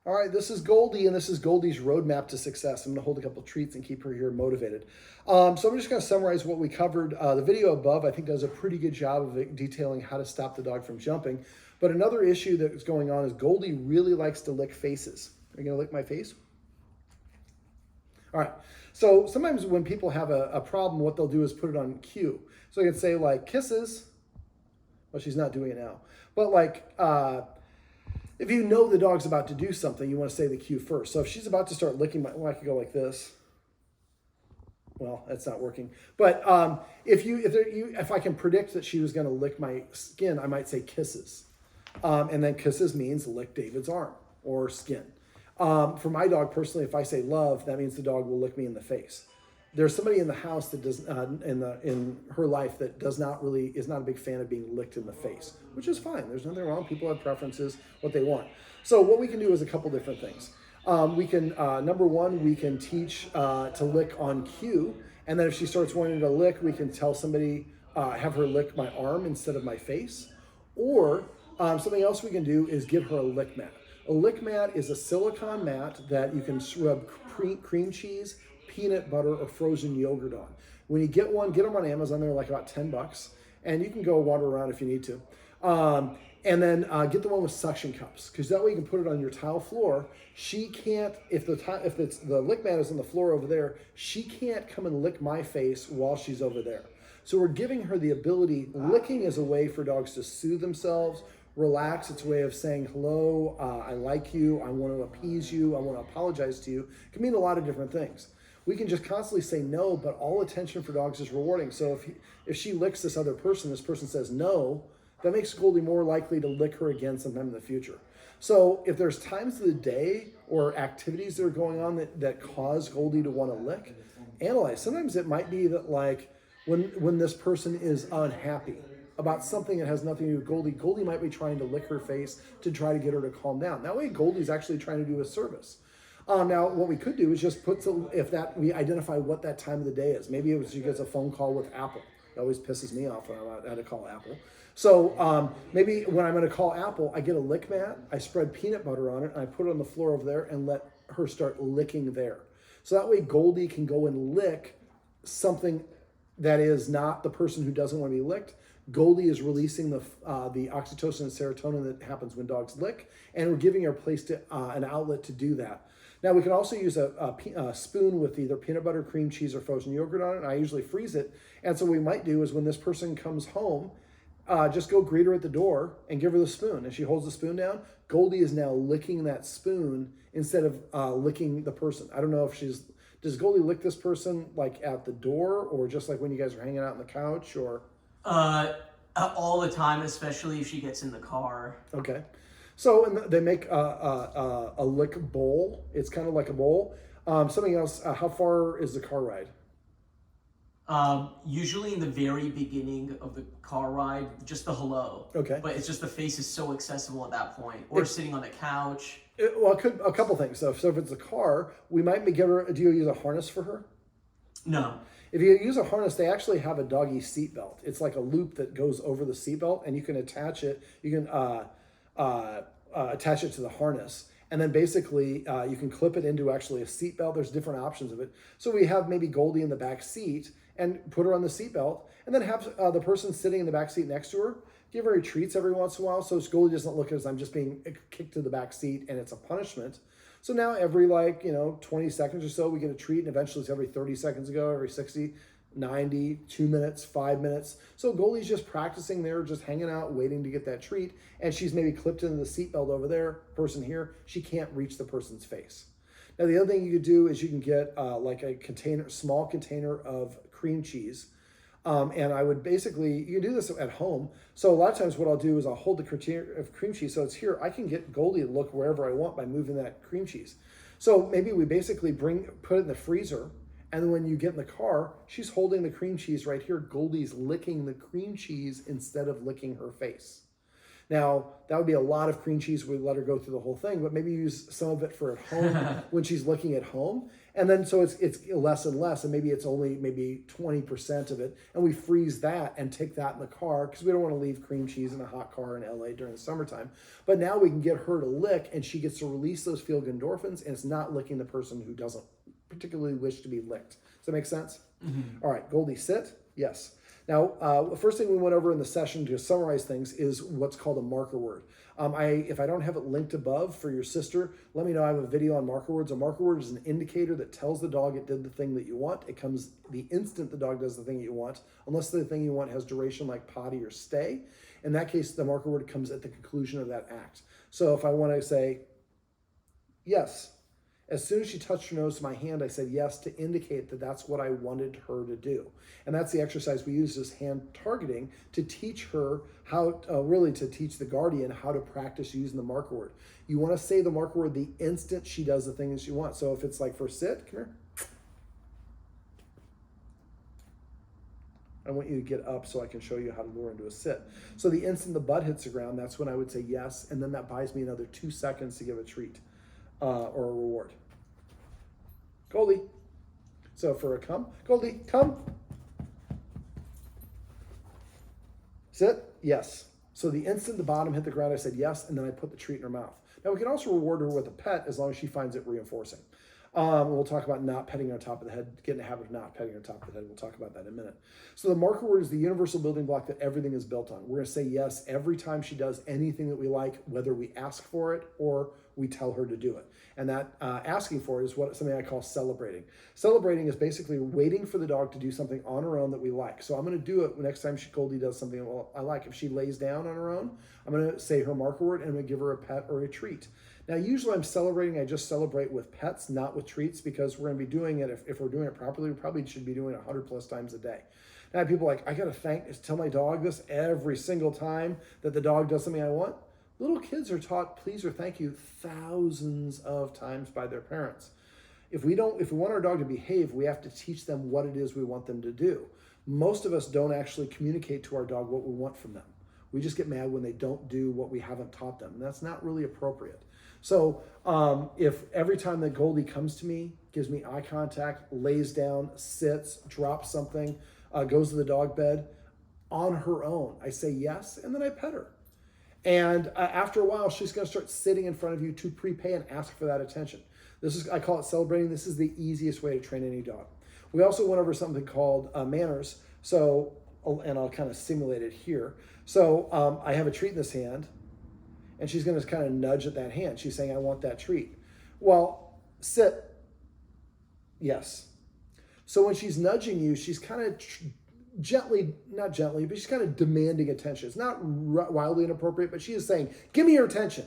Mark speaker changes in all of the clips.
Speaker 1: All right, this is Goldie, and this is Goldie's roadmap to success. I'm going to hold a couple treats and keep her here motivated. So I'm just going to summarize what we covered. The video above, I think, does a pretty good job of detailing how to stop the dog from jumping. But another issue that's going on is Goldie really likes to lick faces. Are you going to lick my face? All right. So sometimes when people have a problem, what they'll do is put it on cue. So you can say like kisses. Well, she's not doing it now. But like... if you know the dog's about to do something, you want to say the cue first. So if she's about to start licking well, I could go like this. Well, that's not working. But if I can predict that she was going to lick my skin, I might say kisses. And then kisses means lick David's arm or skin. For my dog personally, if I say love, that means the dog will lick me in the face. There's somebody in the house that does in her life that is not a big fan of being licked in the face, which is fine. There's nothing wrong. People have preferences, what they want. So what we can do is a couple different things. We can number one, we can teach to lick on cue, and then if she starts wanting to lick, we can tell somebody have her lick my arm instead of my face, or something else we can do is give her a lick mat. A lick mat is a silicone mat that you can rub cream cheese, peanut butter, or frozen yogurt on. When you get one, get them on Amazon. They're like about $10, and you can go wander around if you need to. And then get the one with suction cups, because that way you can put it on your tile floor. She can't, if the lick mat is on the floor over there, she can't come and lick my face while she's over there. So we're giving her the ability. Licking is a way for dogs to soothe themselves, relax. It's a way of saying hello, I like you, I want to appease you, I want to apologize to you. It can mean a lot of different things. We can just constantly say no, but all attention for dogs is rewarding. So if she licks this other person, this person says no, that makes Goldie more likely to lick her again sometime in the future. So if there's times of the day or activities that are going on that cause Goldie to want to lick, analyze. Sometimes it might be that like when this person is unhappy about something that has nothing to do with Goldie, Goldie might be trying to lick her face to try to get her to calm down. That way Goldie's actually trying to do a service. Now, what we could do is just we identify what that time of the day is. Maybe she gets a phone call with Apple. It always pisses me off when I had to call Apple. So maybe when I'm going to call Apple, I get a lick mat, I spread peanut butter on it, and I put it on the floor over there and let her start licking there. So that way Goldie can go and lick something that is not the person who doesn't want to be licked. Goldie is releasing the oxytocin and serotonin that happens when dogs lick, and we're giving her a place an outlet to do that. Now, we can also use a spoon with either peanut butter, cream cheese, or frozen yogurt on it, and I usually freeze it. And so what we might do is when this person comes home, just go greet her at the door and give her the spoon. And she holds the spoon down. Goldie is now licking that spoon instead of licking the person. I don't know if does Goldie lick this person like at the door or just like when you guys are hanging out on the couch or?
Speaker 2: All the time, especially if she gets in the car.
Speaker 1: Okay. So and they make a lick bowl. It's kind of like a bowl. Something else, how far is the car ride?
Speaker 2: Usually in the very beginning of the car ride, just the hello.
Speaker 1: Okay.
Speaker 2: But it's just the face is so accessible at that point. Or sitting on the couch.
Speaker 1: Well, a couple things. So if it's a car, we might give her, do you use a harness for her?
Speaker 2: No.
Speaker 1: If you use a harness, they actually have a doggy seatbelt. It's like a loop that goes over the seatbelt, and you can attach it. You can attach it to the harness, and then basically you can clip it into actually a seatbelt. There's different options of it. So we have maybe Goldie in the back seat and put her on the seatbelt, and then have the person sitting in the back seat next to her give her treats every once in a while, so Goldie doesn't look as I'm just being kicked to the back seat and it's a punishment. So now every 20 seconds or so, we get a treat, and eventually it's every 30 seconds ago, every 60, 90, 2 minutes, 5 minutes. So Goldie's just practicing there, just hanging out, waiting to get that treat, and she's maybe clipped into the seatbelt over there, person here, she can't reach the person's face. Now the other thing you could do is you can get like a small container of cream cheese, and I would basically, you can do this at home. So a lot of times what I'll do is I'll hold the container of cream cheese so it's here. I can get Goldie to look wherever I want by moving that cream cheese. So maybe we basically put it in the freezer, and then when you get in the car, she's holding the cream cheese right here. Goldie's licking the cream cheese instead of licking her face. Now, that would be a lot of cream cheese. We'd let her go through the whole thing, but maybe use some of it for at home when she's looking at home. And then so it's less and less, and maybe it's only maybe 20% of it. And we freeze that and take that in the car because we don't want to leave cream cheese in a hot car in LA during the summertime. But now we can get her to lick, and she gets to release those feel-good endorphins, and it's not licking the person who doesn't particularly wish to be licked. Does that make sense? Mm-hmm. All right, Goldie, sit. Yes. Now, the first thing we went over in the session to summarize things is what's called a marker word. If I don't have it linked above for your sister, let me know. I have a video on marker words. A marker word is an indicator that tells the dog it did the thing that you want. It comes the instant the dog does the thing you want, unless the thing you want has duration like potty or stay. In that case, the marker word comes at the conclusion of that act. So if I want to say, yes, as soon as she touched her nose to my hand, I said yes to indicate that that's what I wanted her to do. And that's the exercise we use, is hand targeting, to teach her how, really to teach the guardian how to practice using the marker word. You want to say the marker word the instant she does the thing that she wants. So if it's like for sit, come here. I want you to get up so I can show you how to lure into a sit. So the instant the butt hits the ground, that's when I would say yes, and then that buys me another 2 seconds to give a treat. Or a reward. Goldie. So for a come, Goldie, come. Sit, yes. So the instant the bottom hit the ground, I said yes, and then I put the treat in her mouth. Now we can also reward her with a pet as long as she finds it reinforcing. We'll talk about not petting her on top of the head, getting a habit of not petting her on top of the head. We'll talk about that in a minute. So the marker word is the universal building block that everything is built on. We're going to say yes every time she does anything that we like, whether we ask for it or we tell her to do it. And that asking for it is something I call celebrating. Celebrating is basically waiting for the dog to do something on her own that we like. So I'm going to do it next time Goldie does something I like. If she lays down on her own, I'm going to say her marker word and I'm going to give her a pet or a treat. Now, usually I'm celebrating, I just celebrate with pets, not with treats, because we're going to be doing it, if we're doing it properly, we probably should be doing it 100 plus times a day. Now, I have people like, I got to tell my dog this every single time that the dog does something I want. Little kids are taught please or thank you thousands of times by their parents. If we want our dog to behave, we have to teach them what it is we want them to do. Most of us don't actually communicate to our dog what we want from them. We just get mad when they don't do what we haven't taught them. And that's not really appropriate. So if every time that Goldie comes to me, gives me eye contact, lays down, sits, drops something, goes to the dog bed on her own, I say yes, and then I pet her. And after a while, she's going to start sitting in front of you to prepay and ask for that attention. I call it celebrating. This is the easiest way to train any dog. We also went over something called manners. So, and I'll kind of simulate it here. So I have a treat in this hand, and she's going to kind of nudge at that hand. She's saying, I want that treat. Well, sit. Yes. So when she's nudging you, she's kind of not gently, but she's kind of demanding attention. It's not wildly inappropriate, but she is saying, give me your attention.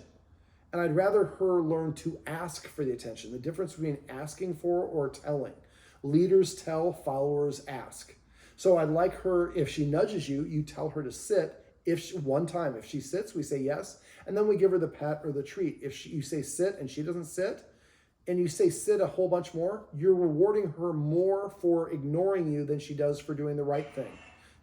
Speaker 1: And I'd rather her learn to ask for the attention. The difference between asking for or telling. Leaders tell, followers ask. So I'd like her, if she nudges you, you tell her to sit. One time, if she sits, we say yes, and then we give her the pet or the treat. If you say sit and she doesn't sit, and you say sit a whole bunch more, you're rewarding her more for ignoring you than she does for doing the right thing.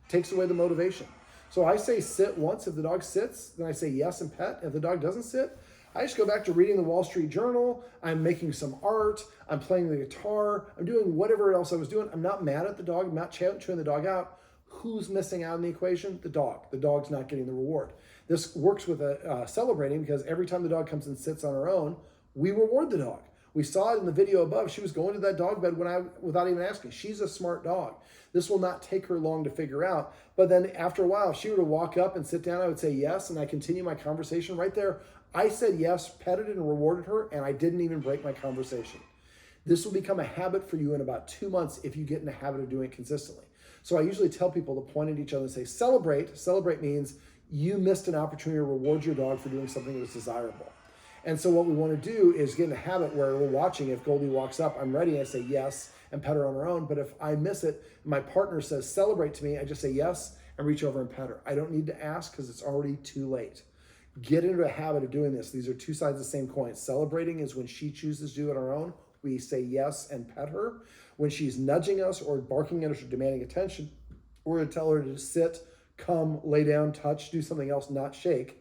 Speaker 1: Takes away the motivation. So I say sit once. If the dog sits, then I say yes and pet. If the dog doesn't sit, I just go back to reading the Wall Street Journal. I'm making some art. I'm playing the guitar. I'm doing whatever else I was doing. I'm not mad at the dog. I'm not chewing the dog out. Who's missing out in the equation? The dog. The dog's not getting the reward. This works with celebrating, because every time the dog comes and sits on her own, we reward the dog. We saw it in the video above. She was going to that dog bed without even asking. She's a smart dog. This will not take her long to figure out. But then after a while, if she were to walk up and sit down, I would say yes, and I continue my conversation right there. I said yes, petted and rewarded her, and I didn't even break my conversation. This will become a habit for you in about 2 months if you get in the habit of doing it consistently. So I usually tell people to point at each other and say, celebrate. Celebrate means you missed an opportunity to reward your dog for doing something that was desirable. And so what we want to do is get in a habit where we're watching. If Goldie walks up, I'm ready, I say yes and pet her on her own. But if I miss it, my partner says celebrate to me, I just say yes and reach over and pet her. I don't need to ask because it's already too late. Get into a habit of doing this. These are two sides of the same coin. Celebrating is when she chooses to do it on her own. We say yes and pet her. When she's nudging us or barking at us or demanding attention, we're going to tell her to sit, come, lay down, touch, do something else, not shake.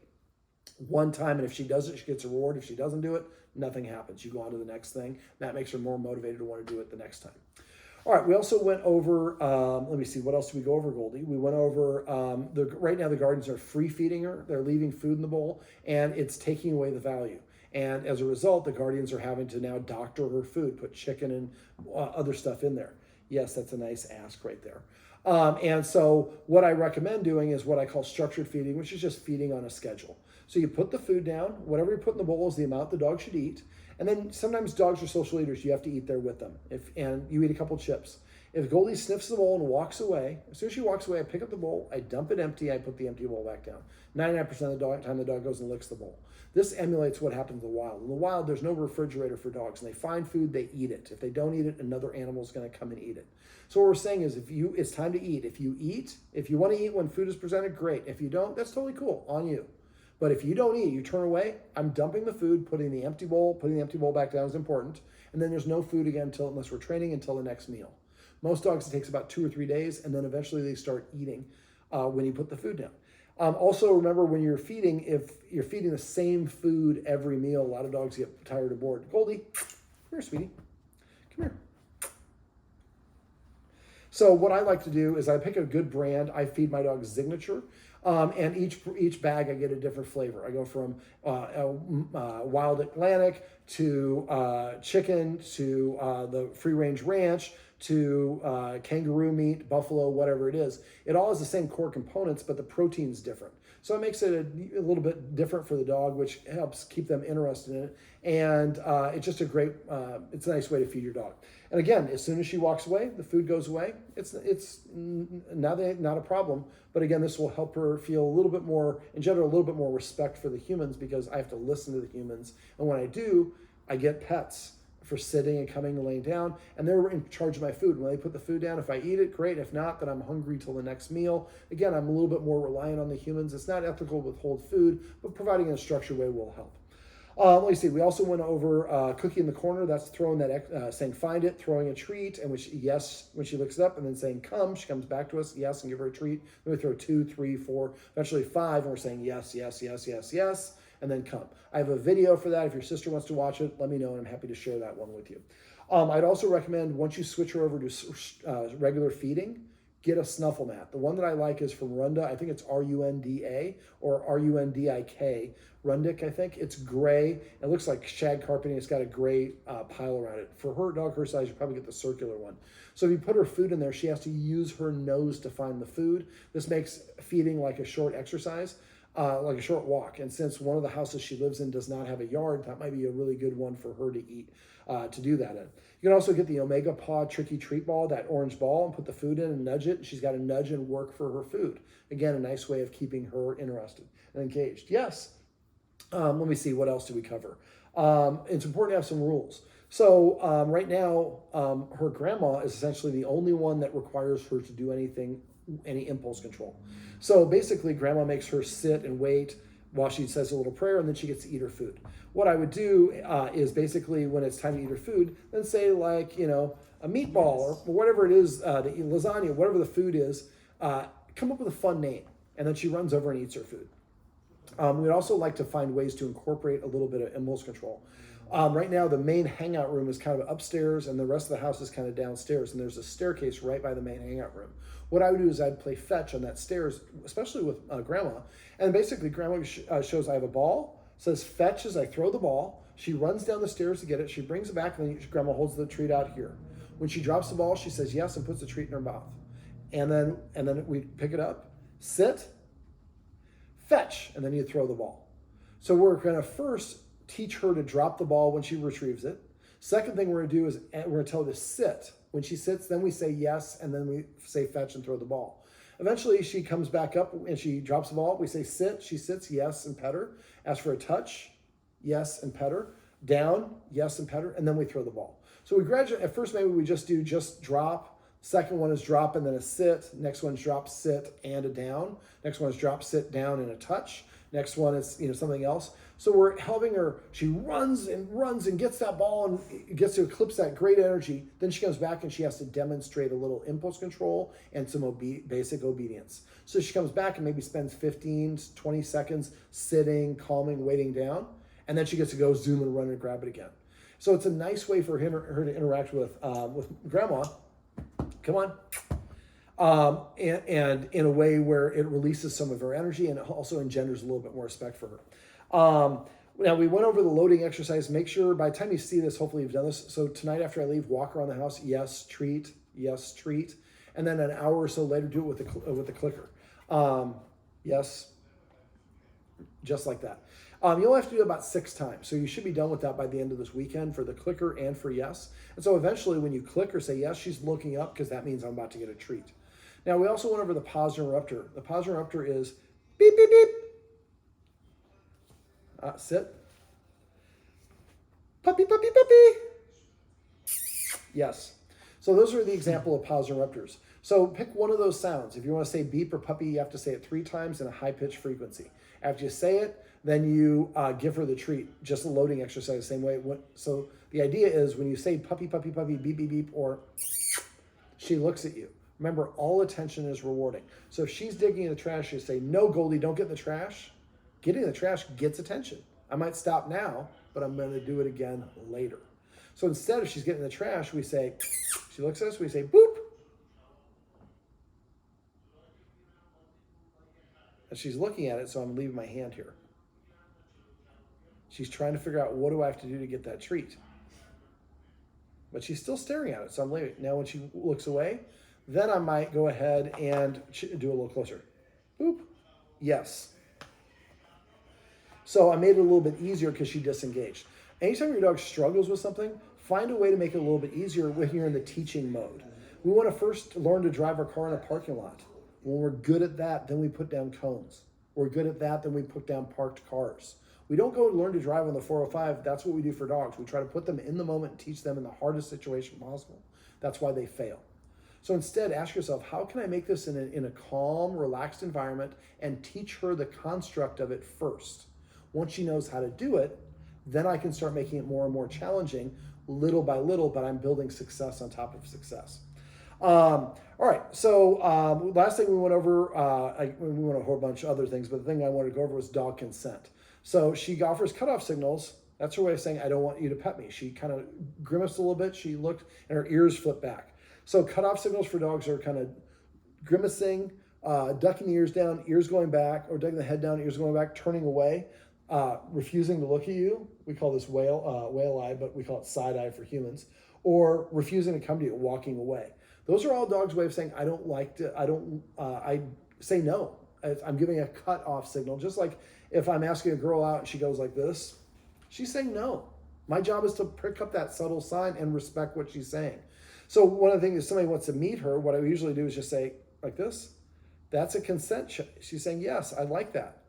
Speaker 1: one time, and if she does it, she gets a reward. If she doesn't do it, nothing happens. You go on to the next thing. That makes her more motivated to want to do it the next time. All right, we also went over, let me see, what else did we go over, Goldie? We went over, right now the Guardians are free feeding her. They're leaving food in the bowl, and it's taking away the value. And as a result, the Guardians are having to now doctor her food, put chicken and other stuff in there. Yes, that's a nice ask right there. And so what I recommend doing is what I call structured feeding, which is just feeding on a schedule. So you put the food down, whatever you put in the bowl is the amount the dog should eat. And then sometimes dogs are social eaters. You have to eat there with them. And you eat a couple chips. If Goldie sniffs the bowl and walks away, as soon as she walks away, I pick up the bowl, I dump it empty, I put the empty bowl back down. 99% of the time the dog goes and licks the bowl. This emulates what happens in the wild. In the wild, there's no refrigerator for dogs, and they find food, they eat it. If they don't eat it, another animal is going to come and eat it. So what we're saying is it's time to eat. If you want to eat when food is presented, great. If you don't, that's totally cool, on you. But if you don't eat, you turn away, I'm dumping the food, putting the empty bowl back down is important. And then there's no food again unless we're training until the next meal. Most dogs, it takes about 2 or 3 days, and then eventually they start eating when you put the food down. Also, remember when you're feeding, if you're feeding the same food every meal, a lot of dogs get tired or bored. Goldie, come here, sweetie. Come here. So what I like to do is I pick a good brand. I feed my dog Signature. And each bag I get a different flavor. I go from Wild Atlantic to chicken to the Free Range Ranch to kangaroo meat, buffalo, whatever it is. It all has the same core components, but the protein's different. So it makes it a little bit different for the dog, which helps keep them interested in it. And it's just it's a nice way to feed your dog. And again, as soon as she walks away, the food goes away. It's not a problem. But again, this will help her feel a little bit more, in general, a little bit more respect for the humans because I have to listen to the humans. And when I do, I get pets for sitting and coming and laying down, and they're in charge of my food. When they put the food down, if I eat it, great. If not, then I'm hungry till the next meal. Again, I'm a little bit more reliant on the humans. It's not ethical to withhold food, but providing in a structured way will help. Let me see. We also went over cookie in the corner. That's throwing that, saying find it, throwing a treat, and when she looks it up, and then saying come. She comes back to us, yes, and give her a treat. Then we throw 2, 3, 4, eventually 5, and we're saying yes, yes, yes, yes, yes, and then come. I have a video for that. If your sister wants to watch it, let me know, and I'm happy to share that one with you. I'd also recommend once you switch her over to regular feeding, get a snuffle mat. The one that I like is from Runda. I think it's Runda or Rundik. Rundik, I think. It's gray. It looks like shag carpeting. It's got a gray pile around it. For her dog her size, you probably get the circular one. So if you put her food in there, she has to use her nose to find the food. This makes feeding like a short exercise, like a short walk. And since one of the houses she lives in does not have a yard, that might be a really good one for her to eat, to do that in. You can also get the Omega Paw Tricky Treat Ball, that orange ball, and put the food in and nudge it. She's got to nudge and work for her food. Again, a nice way of keeping her interested and engaged. Yes. Let me see, what else do we cover? It's important to have some rules. So right now, her grandma is essentially the only one that requires her to do any impulse control. So basically, grandma makes her sit and wait while she says a little prayer, and then she gets to eat her food. What I would do is basically when it's time to eat her food, then say like, a meatball or whatever it is, the lasagna, whatever the food is, come up with a fun name. And then she runs over and eats her food. We'd also like to find ways to incorporate a little bit of impulse control. Right now, the main hangout room is kind of upstairs, and the rest of the house is kind of downstairs, and there's a staircase right by the main hangout room. What I would do is I'd play fetch on that stairs, especially with grandma, and basically grandma shows I have a ball, says fetch as I throw the ball, she runs down the stairs to get it, she brings it back, and then grandma holds the treat out here. When she drops the ball, she says yes and puts the treat in her mouth. And then we pick it up, sit, fetch, and then you throw the ball. So we're going to first teach her to drop the ball when she retrieves it. Second thing we're going to do is we're going to tell her to sit. When she sits, then we say yes, and then we say fetch and throw the ball. Eventually, she comes back up and she drops the ball. We say sit. She sits, yes, and pet her. Ask for a touch, yes, and pet her. Down, yes, and pet her, and then we throw the ball. So we graduate. At first, maybe we just drop. Second one is drop and then a sit. Next one's drop, sit, and a down. Next one is drop, sit, down, and a touch. Next one is something else. So we're helping her. She runs and gets that ball and gets to eclipse that great energy. Then she comes back and she has to demonstrate a little impulse control and some basic obedience. So she comes back and maybe spends 15, 20 seconds sitting, calming, waiting down. And then she gets to go zoom and run and grab it again. So it's a nice way for her to interact with grandma. Come on. And in a way where it releases some of her energy and it also engenders a little bit more respect for her. Now we went over the loading exercise. Make sure by the time you see this, hopefully you've done this. So tonight after I leave, walk around the house. Yes, treat. Yes, treat. And then an hour or so later, do it with the clicker. Yes, just like that. You only have to do it about 6 times. So you should be done with that by the end of this weekend for the clicker and for yes. And so eventually when you click or say yes, she's looking up because that means I'm about to get a treat. Now we also went over the pause interrupter. The pause interrupter is beep, beep, beep. Sit. Puppy, puppy, puppy. Yes. So those are the example of pause interrupters. So pick one of those sounds. If you want to say beep or puppy, you have to say it 3 times in a high-pitched frequency. After you say it, then you give her the treat. Just a loading exercise, same way. So the idea is when you say puppy, puppy, puppy, beep, beep, beep, or she looks at you. Remember, all attention is rewarding. So if she's digging in the trash, you say, no, Goldie, don't get in the trash. Getting in the trash gets attention. I might stop now, but I'm going to do it again later. So instead, if she's getting in the trash, we say, she looks at us, we say, boop. And she's looking at it, so I'm leaving my hand here. She's trying to figure out, what do I have to do to get that treat? But she's still staring at it, so I'm leaving. Now when she looks away, then I might go ahead and do a little closer. Boop. Yes. So I made it a little bit easier because she disengaged. Anytime your dog struggles with something, find a way to make it a little bit easier when you're in the teaching mode. We want to first learn to drive our car in a parking lot. When we're good at that, then we put down cones. We're good at that, then we put down parked cars. We don't go learn to drive on the 405. That's what we do for dogs. We try to put them in the moment and teach them in the hardest situation possible. That's why they fail. So instead, ask yourself, how can I make this in a calm, relaxed environment and teach her the construct of it first? Once she knows how to do it, then I can start making it more and more challenging, little by little, but I'm building success on top of success. All right, so last thing we went over, we went over a whole bunch of other things, but the thing I wanted to go over was dog consent. So she offers cutoff signals. That's her way of saying, I don't want you to pet me. She kind of grimaced a little bit. She looked, and her ears flipped back. So cutoff signals for dogs are kind of grimacing, ducking the ears down, ears going back, or ducking the head down, ears going back, turning away, refusing to look at you. We call this whale eye, but we call it side eye for humans, or refusing to come to you, walking away. Those are all dogs' way of saying, I don't like to, I say no. I'm giving a cut off signal. Just like if I'm asking a girl out and she goes like this, she's saying no. My job is to pick up that subtle sign and respect what she's saying. So one of the things, if somebody wants to meet her, what I usually do is just say like this, that's a consent. She's saying, yes, I like that.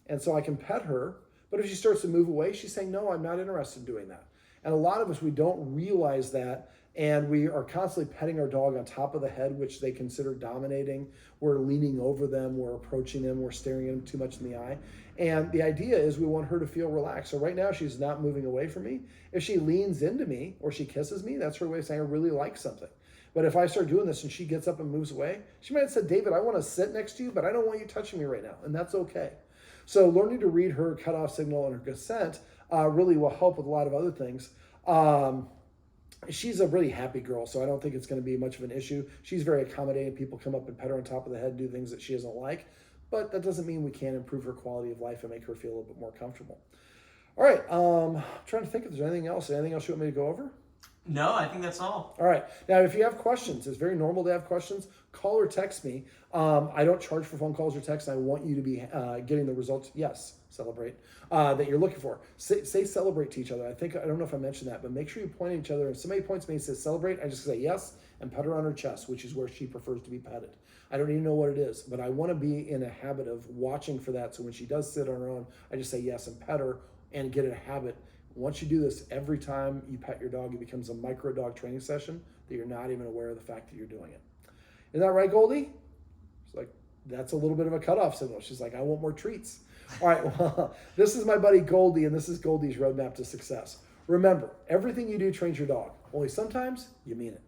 Speaker 1: And so I can pet her. But if she starts to move away, she's saying, no, I'm not interested in doing that. And a lot of us, we don't realize that. And we are constantly petting our dog on top of the head, which they consider dominating. We're leaning over them. We're approaching them. We're staring at them too much in the eye. And the idea is we want her to feel relaxed. So right now she's not moving away from me. If she leans into me or she kisses me, that's her way of saying I really like something. But if I start doing this and she gets up and moves away, she might have said, David, I want to sit next to you, but I don't want you touching me right now. And that's okay. So learning to read her cutoff signal and her consent really will help with a lot of other things. She's a really happy girl, so I don't think it's going to be much of an issue. She's very accommodating. People come up and pet her on top of the head, do things that she doesn't like. But that doesn't mean we can't improve her quality of life and make her feel a little bit more comfortable. All right, I'm trying to think if there's anything else. Anything else you want me to go over?
Speaker 2: No, I think that's all.
Speaker 1: All right. Now, if you have questions, it's very normal to have questions. Call or text me. I don't charge for phone calls or texts. I want you to be getting the results. Yes, celebrate that you're looking for. Say celebrate to each other. I don't know if I mentioned that, but make sure you point at each other. If somebody points at me and says celebrate, I just say yes and pet her on her chest, which is where she prefers to be petted. I don't even know what it is, but I want to be in a habit of watching for that. So when she does sit on her own, I just say yes and pet her and get in a habit. Once you do this, every time you pet your dog, it becomes a micro dog training session that you're not even aware of the fact that you're doing it. Isn't that right, Goldie? She's like, that's a little bit of a cutoff signal. She's like, I want more treats. All right, well, this is my buddy Goldie, and this is Goldie's roadmap to success. Remember, everything you do trains your dog. Only sometimes you mean it.